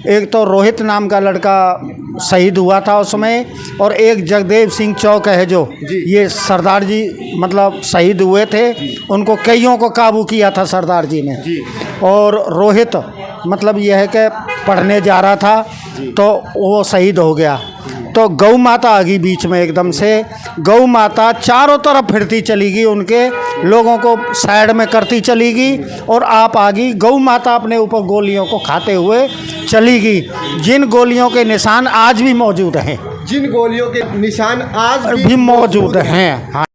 एक तो रोहित नाम का लड़का शहीद हुआ था उसमें, और एक जगदेव सिंह चौक है जो, ये सरदार जी मतलब शहीद हुए थे, उनको कईयों को काबू किया था सरदार जी ने। और रोहित मतलब यह है कि पढ़ने जा रहा था तो वो शहीद हो गया। तो गौ माता आ गई बीच में एकदम से, गौ माता चारों तरफ फिरती चली गई, उनके लोगों को साइड में करती चली गई और आप आ गई। गौ माता अपने ऊपर गोलियों को खाते हुए चली गई, जिन गोलियों के निशान आज भी मौजूद हैं, जिन गोलियों के निशान आज भी मौजूद हैं। हाँ।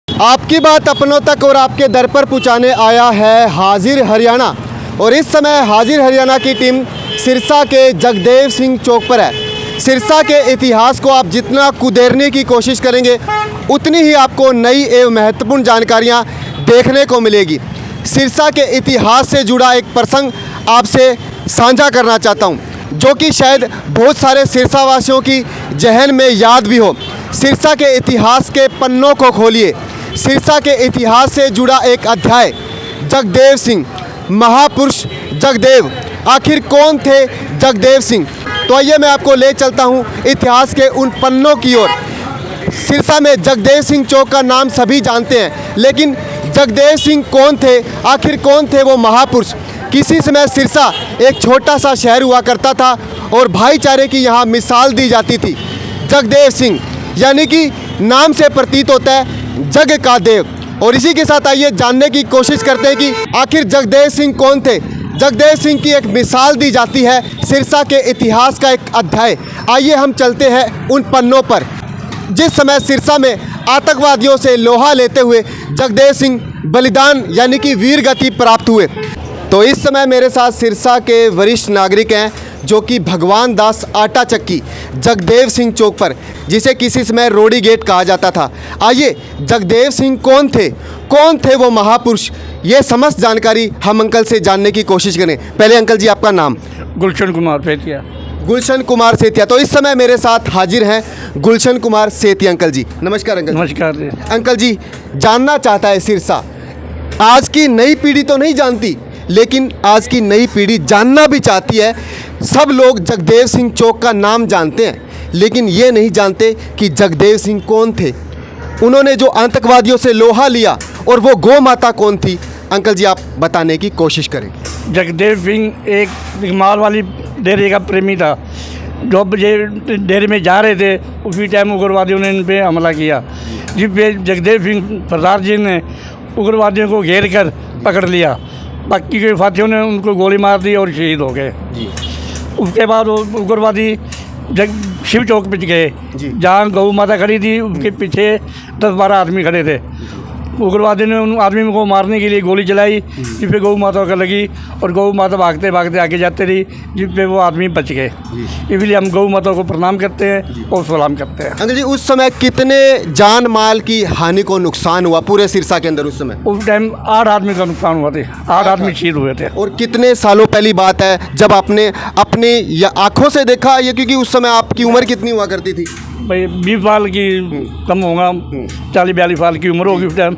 आपकी बात अपनों तक और आपके दर पर पहुंचाने आया है हाजिर हरियाणा। और इस समय हाजिर हरियाणा की टीम सिरसा के जगदेव सिंह चौक पर है। सिरसा के इतिहास को आप जितना कुदेरने की कोशिश करेंगे उतनी ही आपको नई एवं महत्वपूर्ण जानकारियां देखने को मिलेगी। सिरसा के इतिहास से जुड़ा एक प्रसंग आपसे साझा करना चाहता हूं, जो कि शायद बहुत सारे सिरसा वासियों की जहन में याद भी हो। सिरसा के इतिहास के पन्नों को खोलिए। सिरसा के इतिहास से जुड़ा एक अध्याय, जगदेव सिंह, महापुरुष जगदेव। आखिर कौन थे जगदेव सिंह? तो आइए मैं आपको ले चलता हूं इतिहास के उन पन्नों की ओर। सिरसा में जगदेव सिंह चौक का नाम सभी जानते हैं, लेकिन जगदेव सिंह कौन थे? आखिर कौन थे वो महापुरुष? किसी समय सिरसा एक छोटा सा शहर हुआ करता था और भाईचारे की यहाँ मिसाल दी जाती थी। जगदेव सिंह यानी कि नाम से प्रतीत होता है जग का देव। और इसी के साथ आइए जानने की कोशिश करते हैं कि आखिर जगदेव सिंह कौन थे। जगदेव सिंह की एक मिसाल दी जाती है, सिरसा के इतिहास का एक अध्याय। आइए हम चलते हैं उन पन्नों पर। जिस समय सिरसा में आतंकवादियों से लोहा लेते हुए जगदेव सिंह बलिदान यानी कि वीर गति प्राप्त हुए, तो इस समय मेरे साथ सिरसा के वरिष्ठ नागरिक हैं, जो कि भगवान दास आटा चक्की जगदेव सिंह चौक पर, जिसे किसी समय रोडी गेट कहा जाता था। आइए जगदेव सिंह कौन थे वो महापुरुष, ये समस्त जानकारी हम अंकल से जानने की कोशिश करें। पहले अंकल जी आपका नाम? गुलशन कुमार सेतिया। गुलशन कुमार सेतिया। तो इस समय मेरे साथ हाजिर हैं गुलशन कुमार सेतिया अंकल जी। नमस्कार अंकल। नमस्कार जी। अंकल जी, जानना चाहता है सिरसा, आज की नई पीढ़ी तो नहीं जानती, लेकिन आज की नई पीढ़ी जानना भी चाहती है। सब लोग जगदेव सिंह चौक का नाम जानते हैं, लेकिन ये नहीं जानते कि जगदेव सिंह कौन थे। उन्होंने जो आतंकवादियों से लोहा लिया, और वो गौ माता कौन थी? अंकल जी आप बताने की कोशिश करें। जगदेव सिंह एक माल वाली डेरे का प्रेमी था। जब ये डेरे में जा रहे थे, उसी टाइम उग्रवादियों ने इन पे हमला किया, जिस पे जगदेव सिंह सरदार जी ने उग्रवादियों को घेर कर पकड़ लिया। बाकी के साथियों ने उनको गोली मार दी और शहीद हो गए। उसके बाद वो उग्रवादी शिव चौक पे गए, जहाँ गौ माता खड़ी थी, उसके पीछे 10-12 आदमी खड़े थे। उग्रवादी ने उन आदमी को मारने के लिए गोली चलाई, जिस पे गौ माता का लगी और गौ माता भागते भागते आगे जाते रही, जिस पे वो आदमी बच गए। इसलिए हम गौ माता को प्रणाम करते हैं और सलाम करते हैं। अंकल जी, उस समय कितने जान माल की हानि को नुकसान हुआ पूरे सिरसा के अंदर? उस समय उस टाइम 8 आदमी का नुकसान हुआ थे, 8 आदमी शहीद हुए थे। और कितने सालों पहली बात है जब आपने अपनी आंखों से देखा ये? क्योंकि उस समय आपकी उम्र कितनी हुआ करती थी? भाई 20 साल की कम होगा, 40-42 साल की उम्र होगी उस टाइम।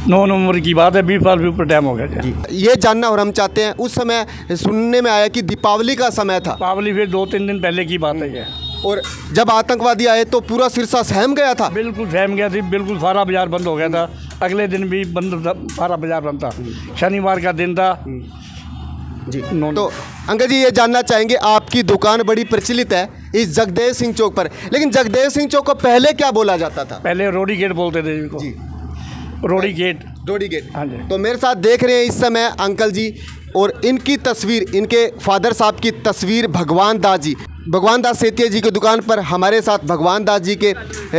9 नवंबर की बात है, 20 साल भी ऊपर टाइम हो गया। ये जानना और हम चाहते हैं, उस समय सुनने में आया कि दीपावली का समय था। दीपावली फिर 2-3 दिन पहले की बात है ये। और जब आतंकवादी आए तो पूरा सिरसा सहम गया था। बिल्कुल सहम गया थी, बिल्कुल सारा बाजार बंद हो गया था। अगले दिन भी बंद था, सारा बाजार बंद था। शनिवार का दिन था जी। तो अंकल जी ये जानना चाहेंगे, आपकी दुकान बड़ी प्रचलित है इस जगदेव सिंह चौक पर, लेकिन जगदेव सिंह चौक को पहले क्या बोला जाता था? पहले रोडी गेट बोलते थे इनको। जी, रोडी गेट। रोडी गेट। हाँ जी। तो मेरे साथ देख रहे हैं इस समय अंकल जी, और इनकी तस्वीर, इनके फादर साहब की तस्वीर भगवान दास जी, भगवान दास सेतिया जी की दुकान पर हमारे साथ भगवान दास जी के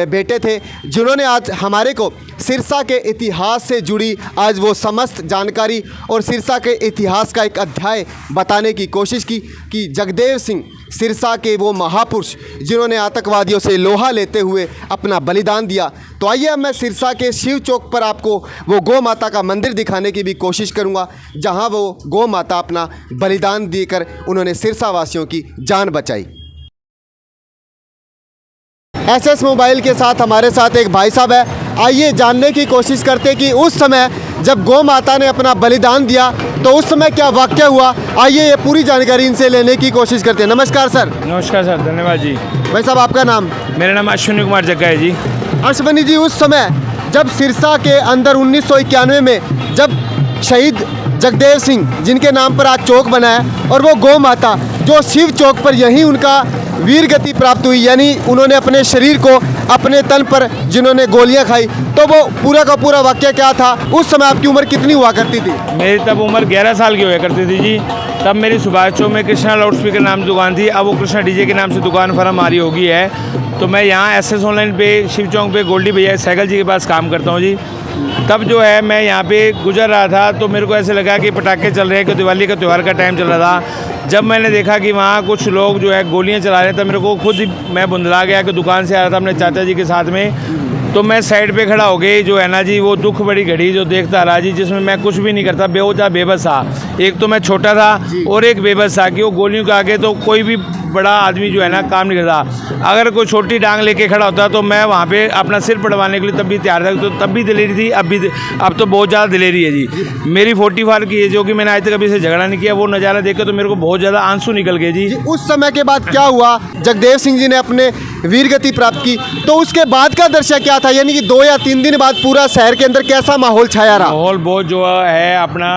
बेटे थे, जिन्होंने आज हमारे को सिरसा के इतिहास से जुड़ी आज वो समस्त जानकारी और सिरसा के इतिहास का एक अध्याय बताने की कोशिश की कि जगदेव सिंह सिरसा के वो महापुरुष जिन्होंने आतंकवादियों से लोहा लेते हुए अपना बलिदान दिया। तो आइए अब मैं सिरसा के शिव चौक पर आपको वो गौ माता का मंदिर दिखाने की भी कोशिश करूंगा, जहां वो गौ माता अपना बलिदान देकर उन्होंने सिरसा वासियों की जान बचाई। एसएस मोबाइल के साथ हमारे साथ एक भाई साहब है, आइए जानने की कोशिश करते हैं कि उस समय जब गौ माता ने अपना बलिदान दिया तो उस समय क्या वाक़या हुआ। आइए ये पूरी जानकारी इनसे लेने की कोशिश करते हैं। नमस्कार सर। नमस्कार सर, धन्यवाद जी। भाई साहब आपका नाम? मेरा नाम अश्विनी कुमार जग्गा है जी। अश्विनी जी, उस समय जब सिरसा के अंदर 1991 में जब शहीद जगदेव सिंह जिनके नाम पर आज चौक बना है और वो गौ माता जो शिव चौक पर यहीं उनका वीर गति प्राप्त हुई, यानी उन्होंने अपने शरीर को अपने तन पर जिन्होंने गोलियां खाई, तो वो पूरा का पूरा वाक़या क्या था? उस समय आपकी उम्र कितनी हुआ करती थी? मेरी तब उम्र 11 साल की हुआ करती थी जी। तब मेरी सुभाष चौक में कृष्णा लाउड स्पीकर नाम की दुकान थी, अब वो कृष्णा डीजे के नाम से दुकान फर्म हमारी होगी है। तो मैं यहाँ एसएस ऑनलाइन पे शिव चौक पे गोल्डी भैया साइकिल जी के पास काम करता हूँ जी। तब जो है मैं यहाँ पे गुजर रहा था तो मेरे को ऐसे लगा कि पटाखे चल रहे हैं कि दिवाली का त्यौहार का टाइम चल रहा था। जब मैंने देखा कि वहाँ कुछ लोग जो है गोलियाँ चला रहे हैं तब मेरे को खुद ही मैं बुंदला गया कि दुकान से आ रहा था अपने चाचा जी के साथ में। तो मैं साइड पे खड़ा हो गई जो है ना जी, वो दुख बड़ी घड़ी जो देखता रहा जी, जिसमें मैं कुछ भी नहीं करता, बेवजह बेबस था। एक तो मैं छोटा था और एक बेबस था कि वो गोलियों के आगे तो कोई भी बड़ा आदमी जो है ना काम नहीं करता। अगर कोई छोटी डांग लेके खड़ा होता तो मैं वहाँ पे अपना सिर पड़वाने के लिए तब भी तैयार था। तो तब भी दिलेरी थी, अब तो बहुत ज़्यादा दिलेरी है जी। मेरी 45 की है जो कि मैंने आज तक कभी से झगड़ा नहीं किया। वो नज़ारा देख के तो मेरे को बहुत ज़्यादा आंसू निकल गए जी। उस समय के बाद क्या हुआ? जगदेव सिंह जी ने अपने वीरगति प्राप्त की, तो उसके बाद का दृश्य क्या था? यानी कि 2 या 3 दिन बाद पूरा शहर के अंदर कैसा माहौल छाया रहा? माहौल बहुत जो है अपना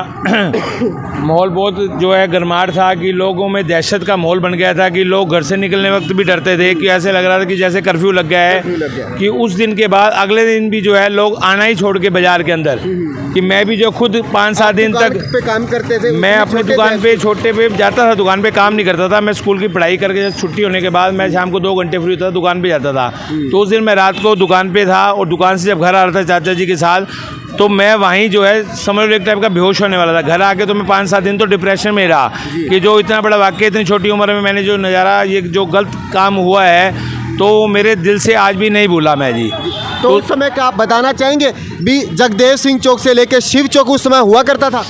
माहौल बहुत जो है गर्माहट था कि लोगों में दहशत का माहौल बन गया था कि लोग घर से निकलने वक्त भी डरते थे कि ऐसे लग रहा था कि जैसे कर्फ्यू लग गया है। कि उस दिन के बाद अगले दिन भी जो है लोग आना ही छोड़ के बाजार के अंदर, कि मैं भी जो खुद 5-7 दिन तक पे काम करते थे, मैं अपनी दुकान पे छोटे पे जाता था, दुकान पे काम नहीं करता था। मैं स्कूल की पढ़ाई करके छुट्टी होने के बाद मैं शाम को 2 घंटे फ्री था, दुकान पे जाता था। तो उस दिन मैं रात को दुकान पे था और दुकान से जब घर आ रहा था चाचा जी के साथ, तो मैं वहीं जो है समझ लो एक टाइप का बेहोश होने वाला था। घर आके तो मैं 5-7 दिन तो डिप्रेशन में रहा कि जो इतना बड़ा वाक़या इतनी छोटी उम्र में मैंने जो नज़ारा ये जो गलत काम हुआ है तो वो मेरे दिल से आज भी नहीं भूला मैं जी। तो उस समय का आप बताना चाहेंगे भी जगदेव सिंह चौक से लेकर शिव चौक उस समय हुआ करता था?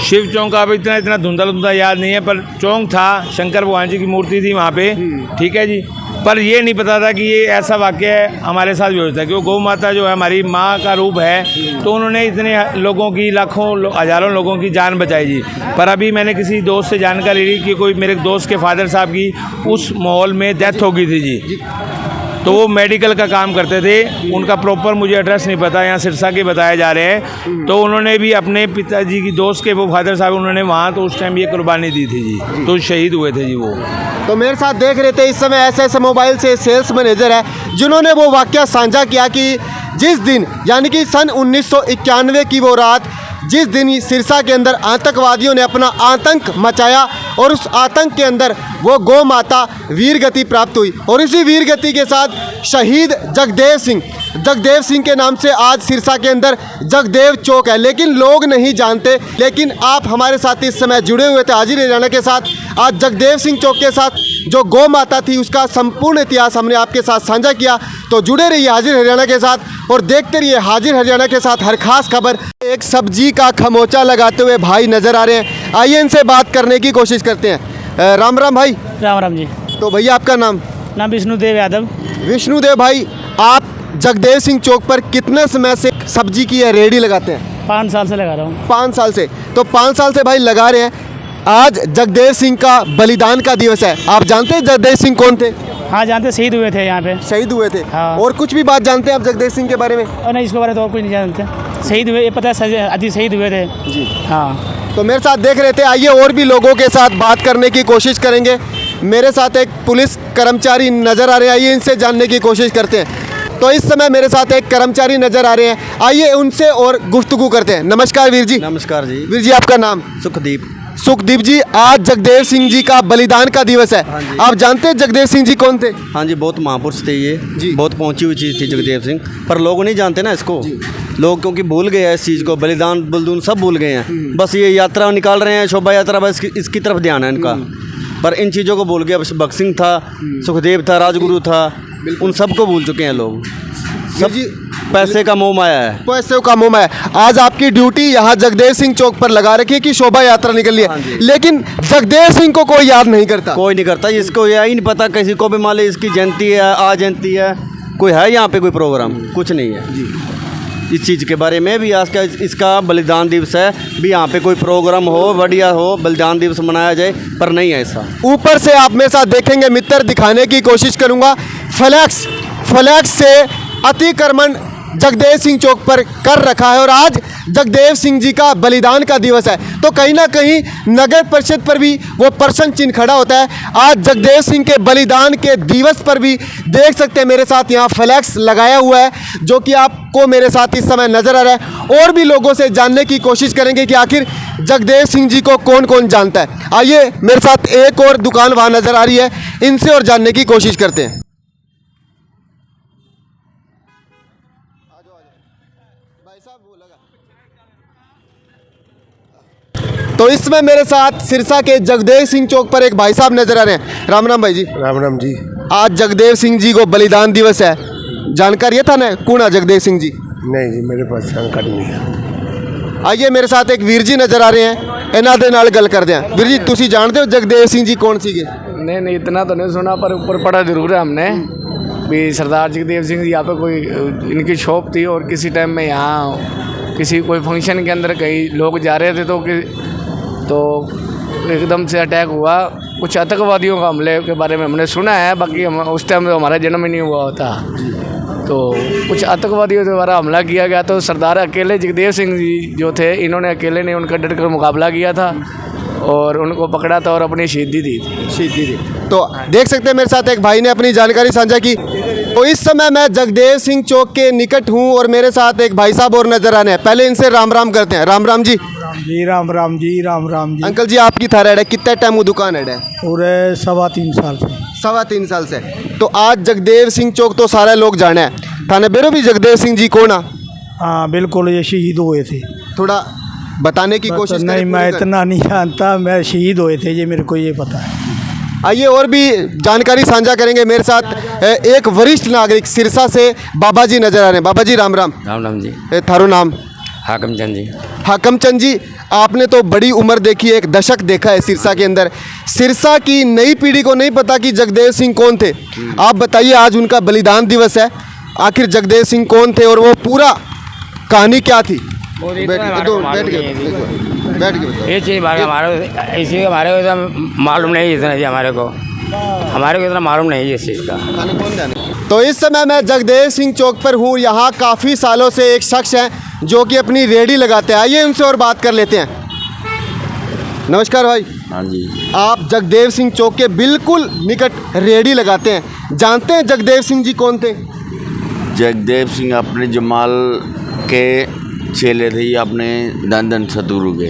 शिव चौक का अब इतना धुंधला याद नहीं है, पर चौक था, शंकर भगवान जी की मूर्ति थी वहाँ पे, ठीक है जी। पर ये नहीं पता था कि ये ऐसा वाक़या हमारे साथ भी होता है कि वो गौ माता जो है हमारी माँ का रूप है, तो उन्होंने इतने लोगों की लाखों हज़ारों लोगों की जान बचाई जी। पर अभी मैंने किसी दोस्त से जानकारी ली कि कोई मेरे दोस्त के फादर साहब की उस माहौल में डेथ हो गई थी जी। तो वो मेडिकल का काम करते थे, उनका प्रॉपर मुझे एड्रेस नहीं पता, यहाँ सिरसा के बताए जा रहे हैं। तो उन्होंने भी अपने पिताजी की दोस्त के वो फादर साहब उन्होंने वहाँ तो उस टाइम ये कुर्बानी दी थी जी, तो शहीद हुए थे जी वो। तो मेरे साथ देख रहे थे इस समय एसएस मोबाइल से सेल्स मैनेजर है जिन्होंने वो वाक़या साझा किया कि जिस दिन यानी कि सन 1991 की वो रात, जिस दिन सिरसा के अंदर आतंकवादियों ने अपना आतंक मचाया और उस आतंक के अंदर वो गौ माता वीरगति प्राप्त हुई और इसी वीरगति के साथ शहीद जगदेव सिंह के नाम से आज सिरसा के अंदर जगदेव चौक है। लेकिन लोग नहीं जानते, लेकिन आप हमारे साथ इस समय जुड़े हुए थे हाजिर हरियाणा के साथ। आज जगदेव सिंह चौक के साथ जो गौ माता थी उसका संपूर्ण इतिहास हमने आपके साथ साझा किया। तो जुड़े रहिए हाजिर हरियाणा के साथ और देखते रहिए हाजिर हरियाणा के साथ हर खास खबर। एक सब्जी का खमोचा लगाते हुए भाई नज़र आ रहे हैं, आइए इनसे बात करने की कोशिश करते हैं। राम राम भाई। राम राम जी। तो भैया आपका नाम? विष्णुदेव यादव। विष्णुदेव भाई, आप जगदेव सिंह चौक पर कितने समय से सब्जी की रेडी लगाते हैं? 5 साल से लगा रहा हूँ। 5 साल से। तो 5 साल से भाई लगा रहे हैं। आज जगदेव सिंह का बलिदान का दिवस है, आप जानते हैं जगदेव सिंह कौन थे? हाँ जानते, शहीद हुए थे यहाँ पे। शहीद हुए थे। हाँ। और कुछ भी बात जानते हैं आप जगदेव सिंह के बारे में? और नहीं, इसके बारे में तो और कुछ नहीं जानते। शहीद हुए, ये पता है अति शहीद हुए थे जी। हाँ। तो मेरे साथ देख रहे थे, आइए और भी लोगों के साथ बात करने की कोशिश करेंगे। मेरे साथ एक पुलिस कर्मचारी नज़र आ रहे हैं, आइए इनसे जानने की कोशिश करते हैं। तो इस समय मेरे साथ एक कर्मचारी नज़र आ रहे हैं, आइए उनसे और गुफ्तगू करते हैं। नमस्कार वीर जी। नमस्कार जी। वीर जी आपका नाम? सुखदीप जी, आज जगदेव सिंह जी का बलिदान का दिवस है, आप जानते हैं जगदेव सिंह जी कौन थे? हाँ जी, बहुत महापुरुष थे ये जी। बहुत पहुंची हुई चीज़ थी जगदेव सिंह, पर लोग नहीं जानते ना इसको। लोग क्योंकि भूल गए हैं इस चीज़ को, बलिदान बलदून सब भूल गए हैं। बस ये यात्रा निकाल रहे हैं, शोभा यात्रा, बस इसकी तरफ ध्यान है इनका। पर इन चीज़ों को भूल के अब भगत सिंह था, सुखदेव था, राजगुरु था, उन सबको भूल चुके हैं लोग। सब पैसे का मोह माया है। पैसे का मुँह में आज आपकी ड्यूटी यहाँ जगदेव सिंह चौक पर लगा रखी है कि शोभा यात्रा निकल रही है, लेकिन जगदेव सिंह को कोई याद नहीं करता। कोई नहीं करता, इसको यह ही नहीं पता किसी को भी मान ली इसकी जयंती है, आज जयंती है, कोई है यहाँ पे कोई प्रोग्राम, कुछ नहीं है जी। इस चीज़ के बारे में भी आज का इसका बलिदान दिवस है, भी यहाँ पे कोई प्रोग्राम हो, बढ़िया हो, बलिदान दिवस मनाया जाए, पर नहीं है ऐसा। ऊपर से आप मेरे साथ देखेंगे मित्र, दिखाने की कोशिश करूंगा। फ्लैक्स से अतिक्रमण जगदेव सिंह चौक पर कर रखा है और आज जगदेव सिंह जी का बलिदान का दिवस है, तो कहीं ना कहीं नगर परिषद पर भी वो प्रश्न चिन्ह खड़ा होता है। आज जगदेव सिंह के बलिदान के दिवस पर भी देख सकते हैं मेरे साथ यहाँ फ्लैक्स लगाया हुआ है, जो कि आपको मेरे साथ इस समय नज़र आ रहा है। और भी लोगों से जानने की कोशिश करेंगे कि आखिर जगदेव सिंह जी को कौन कौन जानता है। आइए मेरे साथ एक और दुकान वहाँ नज़र आ रही है, इनसे और जानने की कोशिश करते हैं। तो इसमें मेरे साथ सिरसा के जगदेव सिंह चौक पर एक भाई साहब नजर आ रहे हैं। राम राम भाई जी। राम राम जी। आज जगदेव सिंह जी को बलिदान दिवस है, जानकारी है था ना कौन है जगदेव सिंह जी? नहीं जी, मेरे पास जानकारी नहीं है। आइए मेरे साथ एक वीर जी नजर आ रहे हैं, इन्हां दे नाल गल करते हैं। वीर जी तुसी जानते हो जगदेव सिंह जी कौन सीगे? नहीं इतना तो नहीं सुना, पर ऊपर पढ़ा जरूर है हमने भी सरदार जगदेव सिंह जी यहाँ पे कोई इनकी शॉप थी और किसी टाइम में यहाँ किसी कोई फंक्शन के अंदर कई लोग जा रहे थे तो एकदम से अटैक हुआ। कुछ आतंकवादियों का हमले के बारे में हमने सुना है, बाकी हम उस टाइम तो हमारा जन्म ही नहीं हुआ होता। तो कुछ आतंकवादियों द्वारा हमला किया गया, तो सरदार अकेले जगदेव सिंह जी जो थे, इन्होंने अकेले ने उनका डट कर मुकाबला किया था और उनको पकड़ा था और अपनी शहीदी दी थी। तो देख सकते हैं मेरे साथ एक भाई ने अपनी जानकारी साझा की। तो इस समय मैं जगदेव सिंह चौक के निकट हूँ और मेरे साथ एक भाई साहब और नजर आने हैं। पहले इनसे राम राम करते हैं। राम राम जी। जी राम राम जी, राम राम जी। अंकल जी आपकी थायराइड है, कितना टाइम वो दुकान है? पूरे 3.25 साल से। 3.25 साल से। तो आज जगदेव सिंह चौक तो सारे लोग जाने हैं, थाने बेरो भी जगदेव सिंह जी कौन? हाँ बिल्कुल, ये शहीद हुए थे। थोड़ा बताने की कोशिश नहीं, मैं इतना नहीं जानता, मैं शहीद हुए थे ये मेरे को ये पता है। आइए और भी जानकारी साझा करेंगे। मेरे साथ एक वरिष्ठ नागरिक सिरसा से बाबा जी नजर आ रहे हैं। बाबा जी राम राम। राम राम जी। थारो नाम? हाकम चंद जी। हाकम चंद जी, आपने तो बड़ी उम्र देखी है, एक दशक देखा है सिरसा के अंदर। सिरसा की नई पीढ़ी को नहीं पता कि जगदेव सिंह कौन थे। आप बताइए, आज उनका बलिदान दिवस है, आखिर जगदेव सिंह कौन थे और वो पूरा कहानी क्या थी? बैठ ये चीज़ हमारे इसी हमारे को इतना मालूम नहीं, इतना जी हमारे को इतना मालूम नहीं है इस चीज़ का। तो इस समय मैं जगदेव सिंह चौक पर हूँ। यहाँ काफ़ी सालों से एक शख्स हैं जो कि अपनी रेहड़ी लगाते हैं। आइए उनसे और बात कर लेते हैं। नमस्कार भाई। हाँ जी। आप जगदेव सिंह चौक के बिल्कुल निकट रेहड़ी लगाते हैं, जानते हैं जगदेव सिंह जी कौन थे? जगदेव सिंह अपने जमाल के चेले थे, ये अपने दंदन सतगुरु के,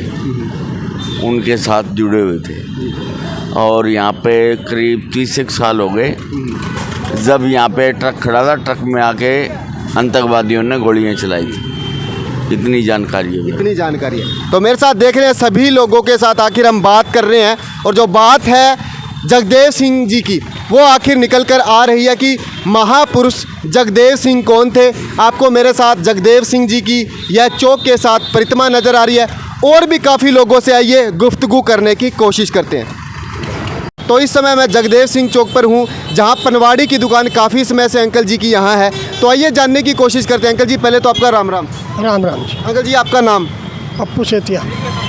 उनके साथ जुड़े हुए थे। और यहाँ पे करीब 30 साल हो गए जब यहाँ पे ट्रक खड़ा था, ट्रक में आके आतंकवादियों ने गोलियाँ चलाई थी। इतनी जानकारी है। इतनी जानकारी है। तो मेरे साथ देख रहे हैं सभी लोगों के साथ आखिर हम बात कर रहे हैं, और जो बात है जगदेव सिंह जी की वो आखिर निकल कर आ रही है कि महापुरुष जगदेव सिंह कौन थे। आपको मेरे साथ जगदेव सिंह जी की यह चौक के साथ प्रतिमा नज़र आ रही है, और भी काफ़ी लोगों से आइए गुफ्तगू करने की कोशिश करते हैं। तो इस समय मैं जगदेव सिंह चौक पर हूँ, जहाँ पनवाड़ी की दुकान काफ़ी समय से अंकल जी की यहाँ है। तो आइए जानने की कोशिश करते हैं। अंकल जी पहले तो आपका राम राम। राम राम जी। अंकल जी आपका नाम? पप्पू सेतिया।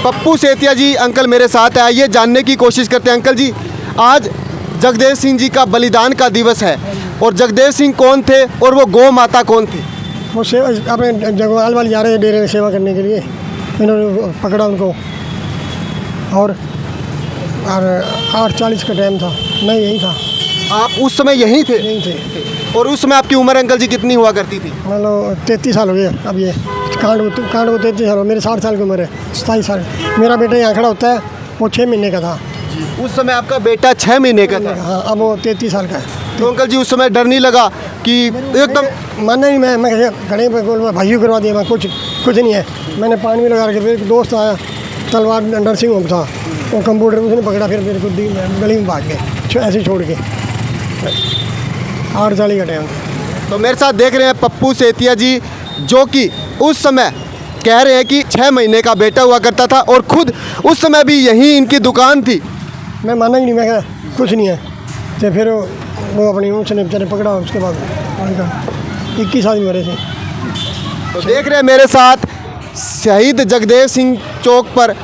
पप्पू सेतिया जी अंकल मेरे साथ है। आइए जानने की कोशिश करते हैं। अंकल जी, आज जगदेव सिंह जी का बलिदान का दिवस है, और जगदेव सिंह कौन थे और वो गौ माता कौन थे? वो सेवा अपने जगवाल वाले जा रहे हैं डेरे में सेवा करने के लिए, इन्होंने पकड़ा उनको, और 8:40 का टाइम था। मैं यही था। आप उस समय यहीं थे? यहीं थे। और उस समय आपकी उम्र अंकल जी कितनी हुआ करती थी? मतलब 33 साल हो गए अब। ये कांड को 33 साल हो, मेरे 60 साल की उम्र है, 27 साल। मेरा बेटा यहाँ खड़ा होता है, वो 6 महीने का था। उस समय आपका बेटा 6 महीने का था? हाँ, अब वो 33 साल का है। तो अंकल जी उस समय डर नहीं लगा कि एकदम? मानना नहीं, मैं घड़े पर भाइयों करवा दिया, मैं कुछ नहीं है। मैंने पानी में लगा रखे, एक दोस्त आया, तलवार नरसिंह होम था, वो कंप्यूटर उसने पकड़ा, फिर मेरे को गली में भाग गए ऐसे छोड़ के। 8 साल का टाइम। तो मेरे साथ देख रहे हैं पप्पू सेतिया जी, जो कि उस समय कह रहे हैं कि 6 महीने का बेटा हुआ करता था और खुद उस समय भी यहीं इनकी दुकान थी। मैं माना ही नहीं, मैं कहा कुछ नहीं है। तो फिर वो अपनी उसने बेचारे पकड़ा, उसके बाद 21 आदमी मरे थे। तो देख रहे हैं मेरे साथ शहीद जगदेव सिंह चौक पर